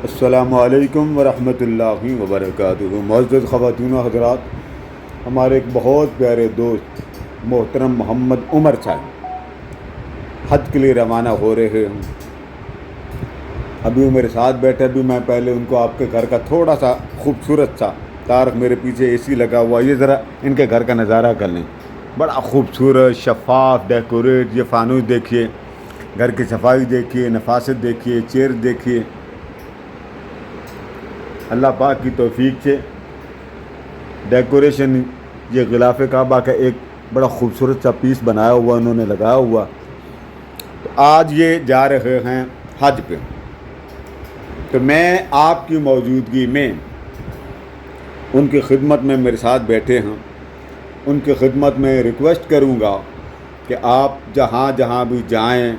السلام علیکم ورحمۃ اللہ وبرکاتہ۔ معزز خواتین و حضرات، ہمارے ایک بہت پیارے دوست محترم محمد عمر صاحب حج کے لیے روانہ ہو رہے ہیں۔ ابھی وہ میرے ساتھ بیٹھے، ابھی میں پہلے ان کو آپ کے گھر کا تھوڑا سا خوبصورت سا طارق میرے پیچھے اے سی لگا ہوا، یہ ذرا ان کے گھر کا نظارہ کر لیں۔ بڑا خوبصورت شفاف ڈیکوریٹ، یہ فانوس دیکھیے، گھر کی صفائی دیکھیے، نفاست دیکھیے، چیئر دیکھیے۔ اللہ پاک کی توفیق سے ڈیکوریشن، یہ غلاف کعبہ کا ایک بڑا خوبصورت سا پیس بنایا ہوا انہوں نے لگایا ہوا۔ تو آج یہ جا رہے ہیں حج پہ، تو میں آپ کی موجودگی میں ان کی خدمت میں میرے ساتھ بیٹھے ہیں، ان کی خدمت میں ریکویسٹ کروں گا کہ آپ جہاں جہاں بھی جائیں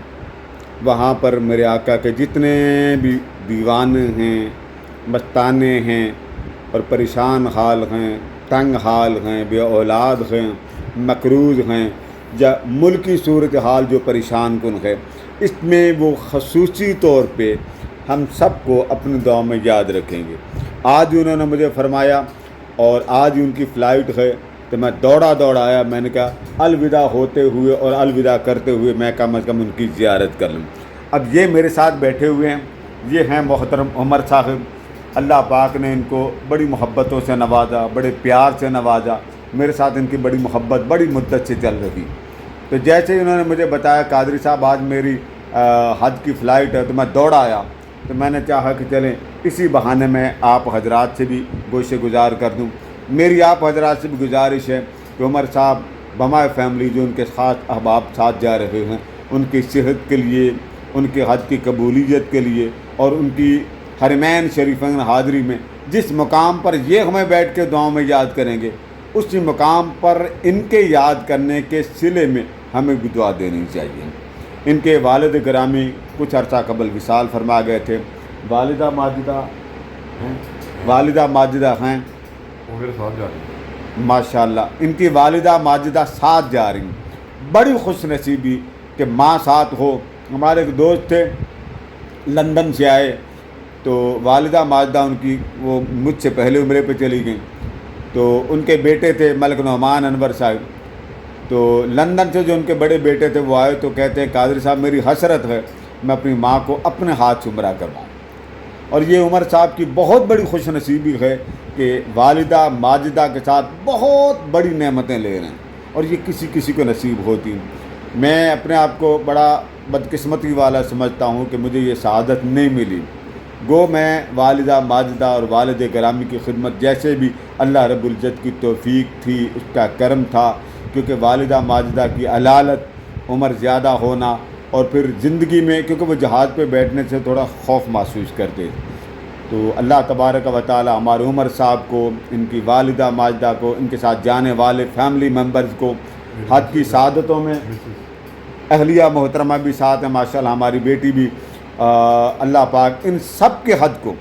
وہاں پر میرے آقا کے جتنے بھی دیوانے ہیں، مستانے ہیں اور پریشان حال ہیں، تنگ حال ہیں، بے اولاد ہیں، مقروض ہیں، یا ملکی صورتحال جو پریشان کن ہے، اس میں وہ خصوصی طور پہ ہم سب کو اپنی دعا میں یاد رکھیں گے۔ آج انہوں نے مجھے فرمایا، اور آج ان کی فلائٹ ہے، تو میں دوڑا آیا، میں نے کہا الوداع ہوتے ہوئے اور الوداع کرتے ہوئے میں کم از کم ان کی زیارت کر لوں۔ اب یہ میرے ساتھ بیٹھے ہوئے ہیں، یہ ہیں محترم عمر صاحب۔ اللہ پاک نے ان کو بڑی محبتوں سے نوازا، بڑے پیار سے نوازا، میرے ساتھ ان کی بڑی محبت بڑی مدت سے چل رہی۔ تو جیسے ہی انہوں نے مجھے بتایا قادری صاحب آج میری حج کی فلائٹ ہے، تو میں دوڑا آیا، تو میں نے چاہا کہ چلیں اسی بہانے میں آپ حضرات سے بھی گوشے گزار کر دوں۔ میری آپ حضرات سے بھی گزارش ہے کہ عمر صاحب بمائے فیملی جو ان کے ساتھ احباب ساتھ جا رہے ہیں، ان کی صحت کے لیے، ان کے حج کی قبولیت کے لیے، اور ان کی حرمین شریفین حاضری میں جس مقام پر یہ ہمیں بیٹھ کے دعاؤں میں یاد کریں گے، اسی مقام پر ان کے یاد کرنے کے صلے میں ہمیں بھی دعا دینی چاہیے۔ ان کے والد گرامی کچھ عرصہ قبل وصال فرما گئے تھے۔ والدہ ماجدہ ہیں، وہ میرے ساتھ جا رہی ہے۔ ماشاءاللہ ان کی والدہ ماجدہ ساتھ جا رہی ہیں۔ بڑی خوش نصیبی کہ ماں ساتھ ہو۔ ہمارے ایک دوست تھے لندن سے آئے، تو والدہ ماجدہ ان کی وہ مجھ سے پہلے عمرے پہ چلی گئیں، تو ان کے بیٹے تھے ملک نعمان انور صاحب، تو لندن سے جو ان کے بڑے بیٹے تھے وہ آئے، تو کہتے ہیں قادری صاحب میری حسرت ہے میں اپنی ماں کو اپنے ہاتھ سے عمرہ کرواؤں۔ اور یہ عمر صاحب کی بہت بڑی خوش نصیبی ہے کہ والدہ ماجدہ کے ساتھ بہت بڑی نعمتیں لے رہے ہیں، اور یہ کسی کسی کو نصیب ہوتی ہیں۔ میں اپنے آپ کو بڑا بدقسمتی والا سمجھتا ہوں کہ مجھے یہ سعادت نہیں ملی۔ گو میں والدہ ماجدہ اور والد گرامی کی خدمت جیسے بھی اللہ رب العزت کی توفیق تھی، اس کا کرم تھا، کیونکہ والدہ ماجدہ کی علالت، عمر زیادہ ہونا، اور پھر زندگی میں کیونکہ وہ جہاز پہ بیٹھنے سے تھوڑا خوف محسوس کرتے، تو اللہ تبارک و تعالی ہمارے عمر صاحب کو، ان کی والدہ ماجدہ کو، ان کے ساتھ جانے والے فیملی ممبرز کو حج کی سعادتوں میں، اہلیہ محترمہ بھی ساتھ ہیں ماشاءاللہ، ہماری بیٹی بھی، اللہ پاک ان سب کے حج کو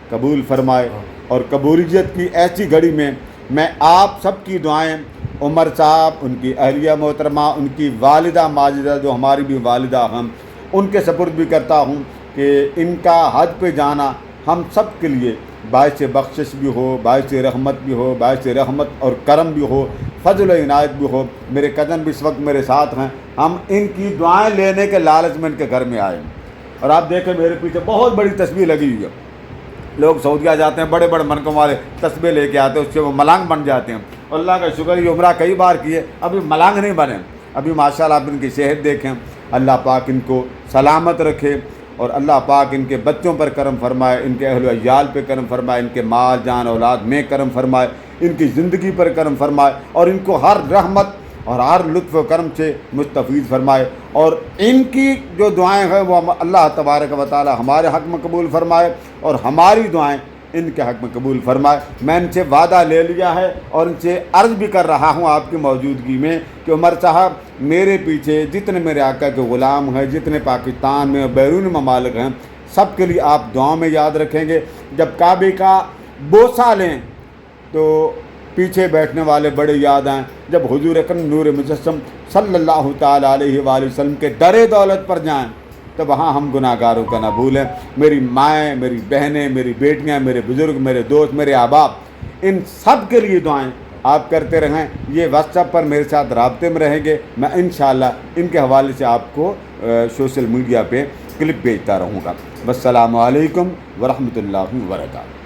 قبول فرمائے۔ اور قبولیت کی ایسی گھڑی میں آپ سب کی دعائیں عمر صاحب، ان کی اہلیہ محترمہ، ان کی والدہ ماجدہ جو ہماری بھی والدہ ہیں، ان کے سپرد بھی کرتا ہوں کہ ان کا حج پہ جانا ہم سب کے لیے باعث بخشش بھی ہو، باعث رحمت بھی ہو، باعث رحمت اور کرم بھی ہو، فضل و عنایت بھی ہو۔ میرے کزن بھی اس وقت میرے ساتھ ہیں، ہم ان کی دعائیں لینے کے لالچ میں ان کے گھر میں آئے ہیں۔ اور آپ دیکھیں میرے پیچھے بہت بڑی تصویر لگی ہوئی ہے۔ لوگ سعودیہ جاتے ہیں، بڑے بڑے منقوں والے تسبیح لے کے آتے ہیں، اس سے وہ ملانگ بن جاتے ہیں۔ اللہ کا شکر یہ عمرہ کئی بار کیے، ابھی ملانگ نہیں بنے، ابھی ماشاءاللہ آپ ان کی صحت دیکھیں، اللہ پاک ان کو سلامت رکھے، اور اللہ پاک ان کے بچوں پر کرم فرمائے، ان کے اہل و عیال پہ کرم فرمائے، ان کے مال جان اولاد میں کرم فرمائے، ان کی زندگی پر کرم فرمائے، اور ان کو ہر رحمت اور ہر لطف و کرم سے مستفید فرمائے، اور ان کی جو دعائیں ہیں وہ اللہ تبارک و تعالی ہمارے حق میں قبول فرمائے، اور ہماری دعائیں ان کے حق میں قبول فرمائے۔ میں ان سے وعدہ لے لیا ہے، اور ان سے عرض بھی کر رہا ہوں آپ کی موجودگی میں کہ عمر صاحب میرے پیچھے جتنے میرے آقا کے غلام ہیں، جتنے پاکستان میں بیرون ممالک ہیں، سب کے لیے آپ دعاؤں میں یاد رکھیں گے۔ جب کعبے کا بوسہ لیں تو پیچھے بیٹھنے والے بڑے یاد آئیں، جب حضور اکرم نور مجسم صلی اللہ تعالیٰ علیہ وآلہ وسلم کے در دولت پر جائیں تو وہاں ہم گناہگاروں کا نہ بھولیں۔ میری مائیں، میری بہنیں، میری بیٹیاں، میرے بزرگ، میرے دوست، میرے احباب، ان سب کے لیے دعائیں آپ کرتے رہیں۔ یہ واٹس ایپ پر میرے ساتھ رابطے میں رہیں گے، میں انشاءاللہ ان کے حوالے سے آپ کو سوشل میڈیا پہ کلپ بھیجتا رہوں گا۔ والسلام علیکم ورحمۃ اللہ وبرکاتہ۔